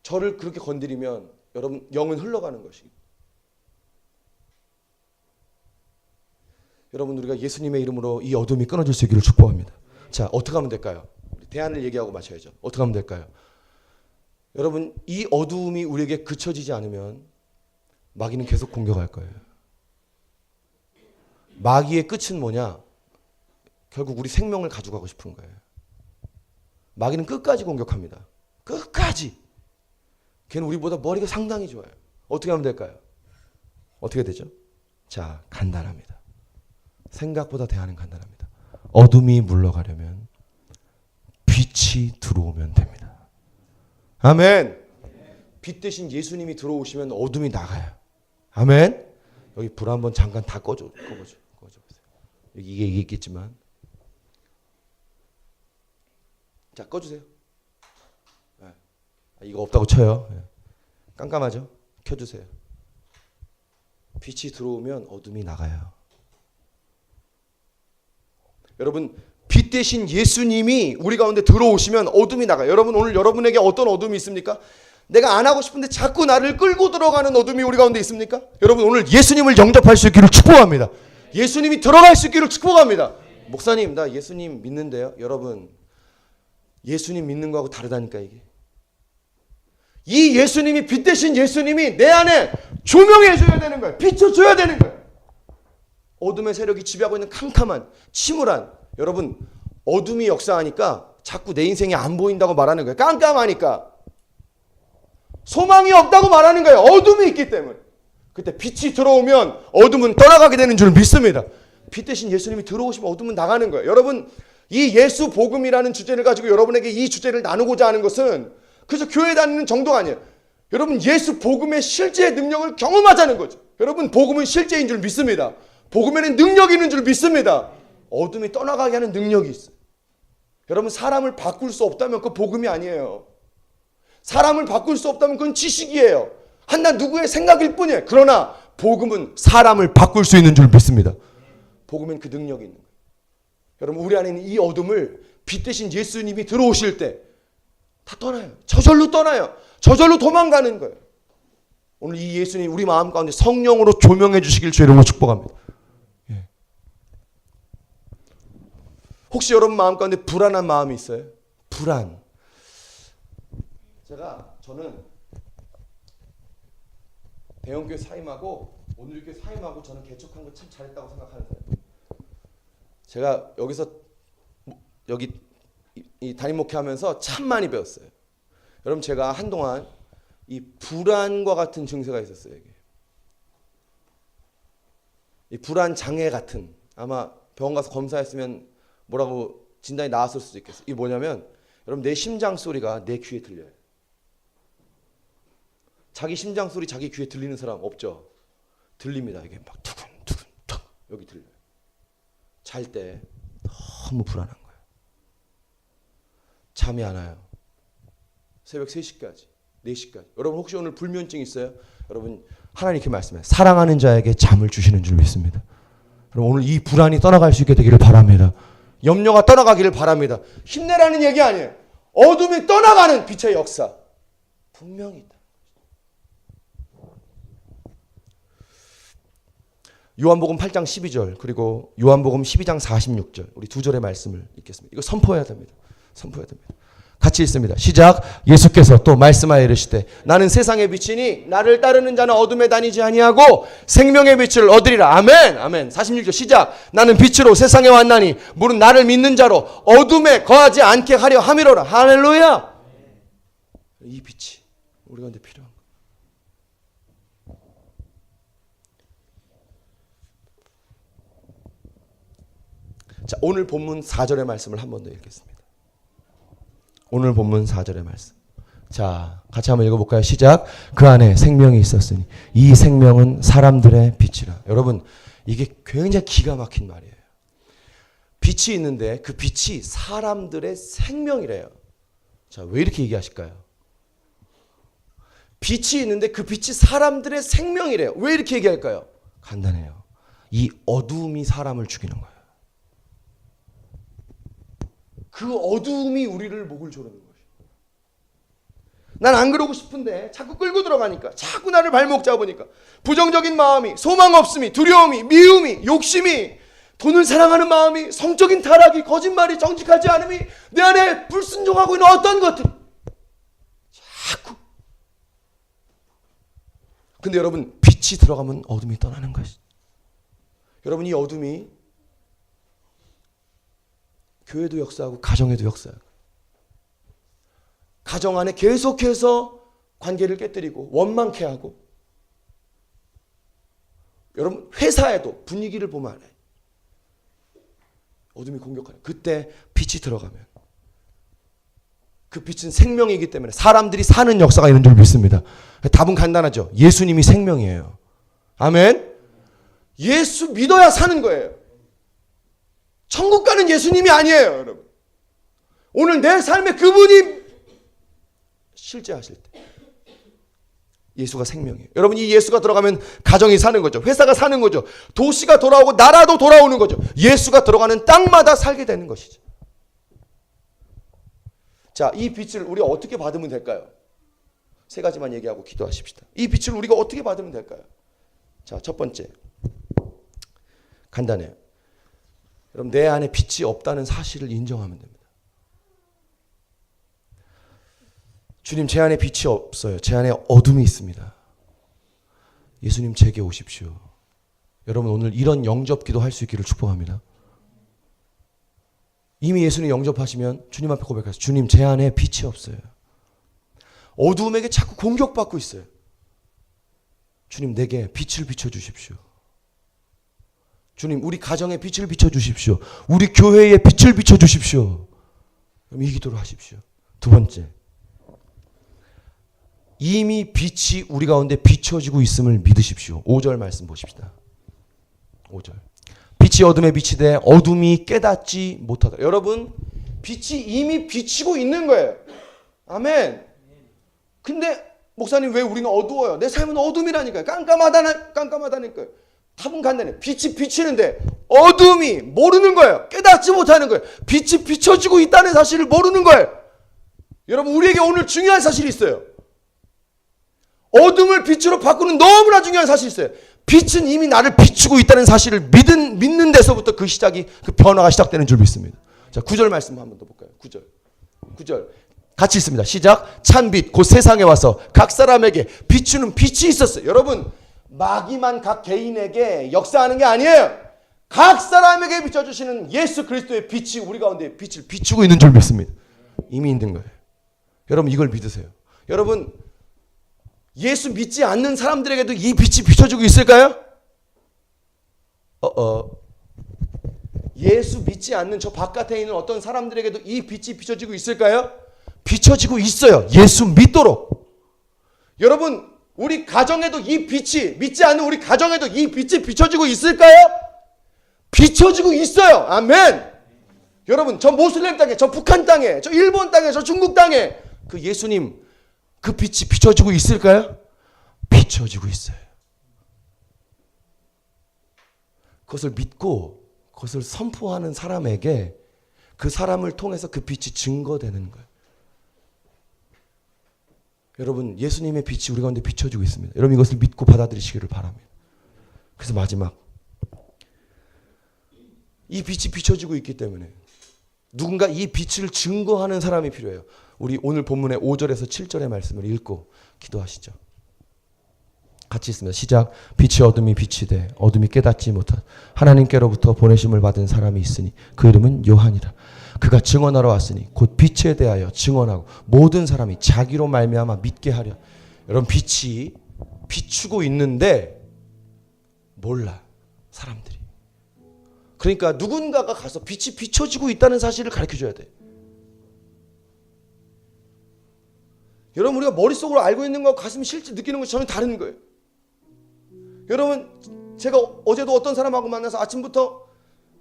저를 그렇게 건드리면 여러분, 영은 흘러가는 것이. 여러분, 우리가 예수님의 이름으로 이 어둠이 끊어질 수 있기를 축복합니다. 자, 어떻게 하면 될까요? 대안을 얘기하고 마쳐야죠. 어떻게 하면 될까요? 여러분, 이 어두움이 우리에게 그쳐지지 않으면 마귀는 계속 공격할 거예요. 마귀의 끝은 뭐냐? 결국 우리 생명을 가져가고 싶은 거예요. 마귀는 끝까지 공격합니다. 끝까지. 걔는 우리보다 머리가 상당히 좋아요. 어떻게 하면 될까요? 어떻게 되죠? 자, 간단합니다. 생각보다 대안은 간단합니다. 어둠이 물러가려면 빛이 들어오면 됩니다. 아멘. 빛 대신 예수님이 들어오시면 어둠이 나가요. 아멘. 여기 불 한번 잠깐 다 꺼보세요. 이게 있겠지만, 자, 꺼주세요. 이거 없다고 쳐요. 깜깜하죠? 켜주세요. 빛이 들어오면 어둠이 나가요. 여러분, 빛 대신 예수님이 우리 가운데 들어오시면 어둠이 나가요. 여러분, 오늘 여러분에게 어떤 어둠이 있습니까? 내가 안 하고 싶은데 자꾸 나를 끌고 들어가는 어둠이 우리 가운데 있습니까? 여러분, 오늘 예수님을 영접할 수 있기를 축복합니다. 예수님이 들어갈 수 있기를 축복합니다. 목사님, 나 예수님 믿는데요. 여러분, 예수님 믿는 거하고 다르다니까 이게. 이 예수님이, 빛 대신 예수님이 내 안에 조명해 줘야 되는 거예요. 비춰줘야 되는 거예요. 어둠의 세력이 지배하고 있는 캄캄한, 침울한, 여러분, 어둠이 역사하니까 자꾸 내 인생이 안 보인다고 말하는 거예요. 깜깜하니까. 소망이 없다고 말하는 거예요. 어둠이 있기 때문에. 그때 빛이 들어오면 어둠은 떠나가게 되는 줄 믿습니다. 빛 대신 예수님이 들어오시면 어둠은 나가는 거예요. 여러분, 이 예수 복음이라는 주제를 가지고 여러분에게 이 주제를 나누고자 하는 것은 그래서 교회 다니는 정도가 아니에요. 여러분, 예수 복음의 실제의 능력을 경험하자는 거죠. 여러분, 복음은 실제인 줄 믿습니다. 복음에는 능력이 있는 줄 믿습니다. 어둠이 떠나가게 하는 능력이 있어요. 여러분, 사람을 바꿀 수 없다면 그건 복음이 아니에요. 사람을 바꿀 수 없다면 그건 지식이에요. 한나 누구의 생각일 뿐이에요. 그러나 복음은 사람을 바꿀 수 있는 줄 믿습니다. 복음은 그 능력이 있는 거예요. 여러분, 우리 안에 있는 이 어둠을 빛 대신 예수님이 들어오실 때 다 떠나요. 저절로 떠나요. 저절로 도망가는 거예요. 오늘 이 예수님 우리 마음 가운데 성령으로 조명해 주시길 주 이름으로 축복합니다. 예. 혹시 여러분 마음 가운데 불안한 마음이 있어요? 불안. 저는 대형교회 사임하고 오늘교회 사임하고 저는 개척한 거 참 잘했다고 생각하는 사람이에요. 제가 여기 이 담임 목회하면서 참 많이 배웠어요. 여러분, 제가 한동안 이 불안과 같은 증세가 있었어요. 이게. 이 불안 장애 같은, 아마 병원 가서 검사했으면 뭐라고 진단이 나왔을 수도 있겠어요. 이게 뭐냐면 여러분, 내 심장 소리가 내 귀에 들려요. 자기 심장 소리 자기 귀에 들리는 사람 없죠? 들립니다. 이게 막 두근두근 툭 여기 들려요. 잘 때 너무 불안한 거예요. 잠이 안 와요. 새벽 3시까지, 4시까지. 여러분, 혹시 오늘 불면증 있어요? 여러분, 하나님 이렇게 말씀해요. 사랑하는 자에게 잠을 주시는 줄 믿습니다. 여러분, 오늘 이 불안이 떠나갈 수 있게 되기를 바랍니다. 염려가 떠나가기를 바랍니다. 힘내라는 얘기 아니에요. 어둠이 떠나가는 빛의 역사 분명히 있다. 요한복음 8장 12절 그리고 요한복음 12장 46절 우리 두 절의 말씀을 읽겠습니다. 이거 선포해야 됩니다. 선포해야 됩니다. 같이 읽습니다. 시작. 예수께서 또 말씀하여 이르시되 나는 세상의 빛이니 나를 따르는 자는 어둠에 다니지 아니하고 생명의 빛을 얻으리라. 아멘. 아멘. 46절 시작. 나는 빛으로 세상에 왔나니 물은 나를 믿는 자로 어둠에 거하지 않게 하려 함이로라. 할렐루야. 이 빛이 우리 가운데 필요한 거예요. 자, 오늘 본문 4절의 말씀을 한 번 더 읽겠습니다. 오늘 본문 4절의 말씀. 자, 같이 한번 읽어볼까요? 시작. 그 안에 생명이 있었으니 이 생명은 사람들의 빛이라. 여러분, 이게 굉장히 기가 막힌 말이에요. 빛이 있는데 그 빛이 사람들의 생명이래요. 자, 왜 이렇게 얘기하실까요? 빛이 있는데 그 빛이 사람들의 생명이래요. 왜 이렇게 얘기할까요? 간단해요. 이 어둠이 사람을 죽이는 거예요. 그 어둠이 우리를 목을 조르는 것이에요. 난 안 그러고 싶은데 자꾸 끌고 들어가니까, 자꾸 나를 발목 잡으니까, 부정적인 마음이, 소망 없음이, 두려움이, 미움이, 욕심이, 돈을 사랑하는 마음이, 성적인 타락이, 거짓말이, 정직하지 않음이 내 안에 불순종하고 있는 어떤 것들이 자꾸. 근데 여러분, 빛이 들어가면 어둠이 떠나는 것이죠. 여러분, 이 어둠이 교회도 역사하고 가정에도 역사하고, 가정 안에 계속해서 관계를 깨뜨리고 원망케 하고, 여러분 회사에도 분위기를 보면 알아요. 어둠이 공격하는, 그때 빛이 들어가면 그 빛은 생명이기 때문에 사람들이 사는 역사가 있는 줄 믿습니다. 답은 간단하죠. 예수님이 생명이에요. 아멘. 예수 믿어야 사는 거예요. 천국 가는 예수님이 아니에요, 여러분. 오늘 내 삶에 그분이 실제하실 때 예수가 생명이에요. 여러분, 이 예수가 들어가면 가정이 사는 거죠. 회사가 사는 거죠. 도시가 돌아오고 나라도 돌아오는 거죠. 예수가 들어가는 땅마다 살게 되는 것이죠. 자, 이 빛을 우리가 어떻게 받으면 될까요? 세 가지만 얘기하고 기도하십시다. 이 빛을 우리가 어떻게 받으면 될까요? 자, 첫 번째. 간단해요. 여러분, 내 안에 빛이 없다는 사실을 인정하면 됩니다. 주님, 제 안에 빛이 없어요. 제 안에 어둠이 있습니다. 예수님, 제게 오십시오. 여러분, 오늘 이런 영접기도 할 수 있기를 축복합니다. 이미 예수님 영접하시면 주님 앞에 고백하세요. 주님, 제 안에 빛이 없어요. 어두움에게 자꾸 공격받고 있어요. 주님, 내게 빛을 비춰주십시오. 주님, 우리 가정에 빛을 비춰주십시오. 우리 교회에 빛을 비춰주십시오. 그럼 이 기도를 하십시오. 두 번째, 이미 빛이 우리 가운데 비춰지고 있음을 믿으십시오. 5절 말씀 보십시다. 5절. 빛이 어둠에 빛이 돼 어둠이 깨닫지 못하다. 여러분, 빛이 이미 비치고 있는 거예요. 아멘. 근데 목사님, 왜 우리는 어두워요? 내 삶은 어둠이라니까요. 깜깜하다니까요. 답은 간단해. 빛이 비치는데 어둠이 모르는 거예요. 깨닫지 못하는 거예요. 빛이 비춰지고 있다는 사실을 모르는 거예요. 여러분, 우리에게 오늘 중요한 사실이 있어요. 어둠을 빛으로 바꾸는 너무나 중요한 사실이 있어요. 빛은 이미 나를 비추고 있다는 사실을 믿는 데서부터 그 변화가 시작되는 줄 믿습니다. 자, 9절 말씀 한 번 더 볼까요? 9절. 같이 있습니다. 시작. 찬빛 곧 세상에 와서 각 사람에게 비추는 빛이 있었어요. 여러분, 마귀만 각 개인에게 역사하는 게 아니에요. 각 사람에게 비춰주시는 예수 그리스도의 빛이 우리 가운데 빛을 비추고 있는 줄 믿습니다. 이미 있는 거예요. 여러분, 이걸 믿으세요. 여러분, 예수 믿지 않는 사람들에게도 이 빛이 비춰지고 있을까요? 예수 믿지 않는 저 바깥에 있는 어떤 사람들에게도 이 빛이 비춰지고 있을까요? 비춰지고 있어요. 예수 믿도록. 여러분, 우리 가정에도 이 빛이, 믿지 않는 우리 가정에도 이 빛이 비춰지고 있을까요? 비춰지고 있어요. 아멘. 여러분, 저 모슬렘 땅에, 저 북한 땅에, 저 일본 땅에, 저 중국 땅에 그 예수님, 그 빛이 비춰지고 있을까요? 비춰지고 있어요. 그것을 믿고 그것을 선포하는 사람에게 그 사람을 통해서 그 빛이 증거되는 거예요. 여러분, 예수님의 빛이 우리 가운데 비춰지고 있습니다. 여러분, 이것을 믿고 받아들이시기를 바랍니다. 그래서 마지막, 이 빛이 비춰지고 있기 때문에 누군가 이 빛을 증거하는 사람이 필요해요. 우리 오늘 본문의 5절에서 7절의 말씀을 읽고 기도하시죠. 같이 있습니다. 시작. 빛이 어둠이 빛이 돼 어둠이 깨닫지 못한 하나님께로부터 보내심을 받은 사람이 있으니 그 이름은 요한이라. 그가 증언하러 왔으니 곧 빛에 대하여 증언하고 모든 사람이 자기로 말미암아 믿게 하려. 여러분, 빛이 비추고 있는데 몰라, 사람들이. 그러니까 누군가가 가서 빛이 비춰지고 있다는 사실을 가르쳐줘야 돼. 여러분, 우리가 머릿속으로 알고 있는 것과 가슴이 실제 느끼는 것이 전혀 다른 거예요. 여러분, 제가 어제도 어떤 사람하고 만나서 아침부터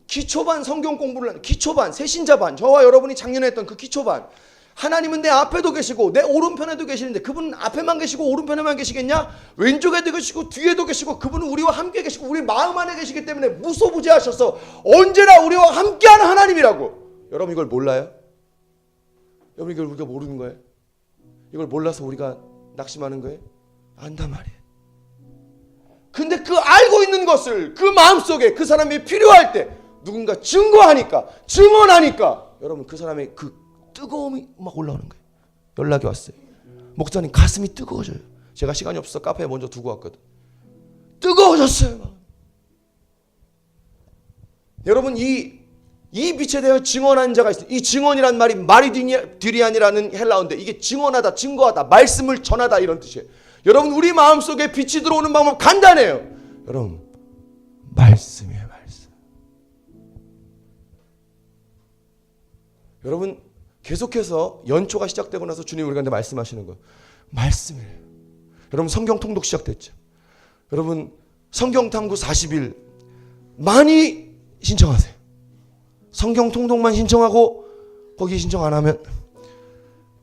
기초반 성경 공부를 하는, 기초반 새신자반, 저와 여러분이 작년에 했던 그 기초반, 하나님은 내 앞에도 계시고 내 오른편에도 계시는데 그분은 앞에만 계시고 오른편에만 계시겠냐? 왼쪽에도 계시고 뒤에도 계시고 그분은 우리와 함께 계시고 우리 마음 안에 계시기 때문에 무소부재하셔서 언제나 우리와 함께하는 하나님이라고. 여러분, 이걸 몰라요? 여러분, 이걸 우리가 모르는 거예요? 이걸 몰라서 우리가 낙심하는 거예요? 안단 말이에요. 근데 그 알고 있는 것을 그 마음속에 그 사람이 필요할 때 누군가 증거하니까, 증언하니까 여러분, 그 사람의 그 뜨거움이 막 올라오는 거예요. 연락이 왔어요. 목사님, 가슴이 뜨거워져요. 제가 시간이 없어서 카페에 먼저 두고 왔거든. 뜨거워졌어요. 막. 여러분, 이 빛에 대해 증언한 자가 있어요. 이 증언이란 말이 마리디리안이라는 헬라어인데 이게 증언하다, 증거하다, 말씀을 전하다 이런 뜻이에요. 여러분, 우리 마음속에 빛이 들어오는 방법 간단해요. 여러분, 말씀이에요, 말씀. 여러분, 계속해서 연초가 시작되고 나서 주님 우리한테 말씀하시는 거예요. 말씀이에요. 여러분, 성경 통독 시작됐죠. 여러분, 성경 탐구 40일 많이 신청하세요. 성경 통독만 신청하고 거기 신청 안 하면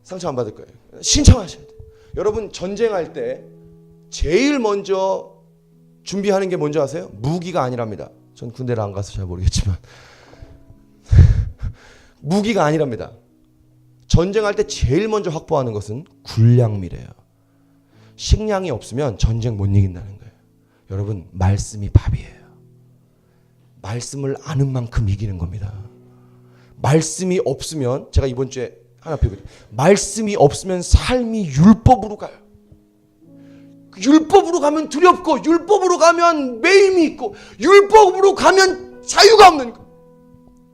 상처 안 받을 거예요. 신청하셔야 돼요. 여러분, 전쟁할 때 제일 먼저 준비하는 게 뭔지 아세요? 무기가 아니랍니다. 전 군대를 안 가서 잘 모르겠지만 무기가 아니랍니다. 전쟁할 때 제일 먼저 확보하는 것은 군량미래요. 식량이 없으면 전쟁 못 이긴다는 거예요. 여러분, 말씀이 밥이에요. 말씀을 아는 만큼 이기는 겁니다. 말씀이 없으면, 제가 이번 주에 하나 배우거든요. 말씀이 없으면 삶이 율법으로 가요. 율법으로 가면 두렵고, 율법으로 가면 매임이 있고, 율법으로 가면 자유가 없는 거.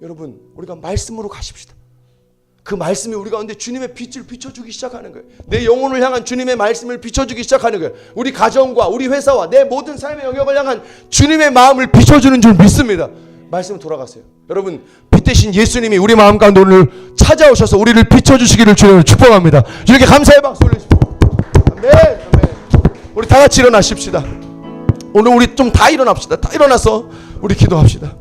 여러분, 우리가 말씀으로 가십시다. 그 말씀이 우리 가운데 주님의 빛을 비춰주기 시작하는 거예요. 내 영혼을 향한 주님의 말씀을 비춰주기 시작하는 거예요. 우리 가정과 우리 회사와 내 모든 삶의 영역을 향한 주님의 마음을 비춰주는 줄 믿습니다. 말씀 돌아가세요. 여러분, 빛 대신 예수님이 우리 마음 가운데 오늘 찾아오셔서 우리를 비춰주시기를 주님을 축복합니다. 이렇게 감사의 박수 올리십시오. 아멘. 아멘. 우리 다 같이 일어나십시다. 오늘 우리 좀 다 일어납시다. 다 일어나서 우리 기도합시다.